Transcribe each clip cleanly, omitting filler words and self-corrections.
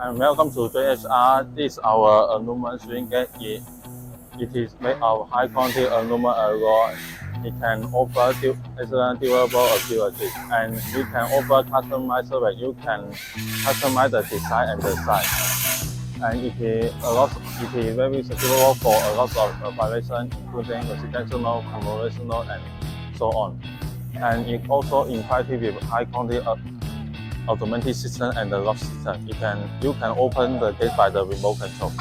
And welcome to JHR. This is our aluminum swing gate. It is made of high quality aluminum alloy. It can offer excellent durable ability, and you can offer customized way. You can customize the design and the size. And it is very suitable for a lot of applications, including residential, commercial, and so on. And it also equipped with high quality automatic system and the lock system. You can open the gate by the remote control.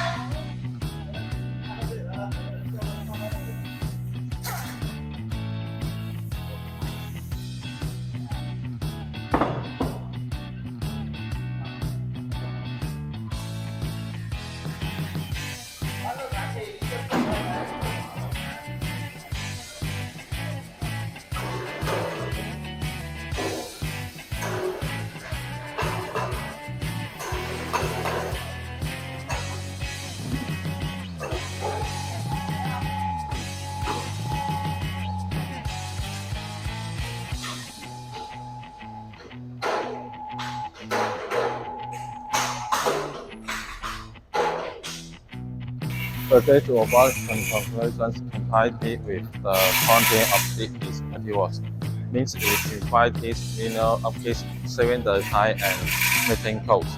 The gate robot configurations complied with the content of it is meticulous, means it requires linear upkeep, saving the time and maintaining costs.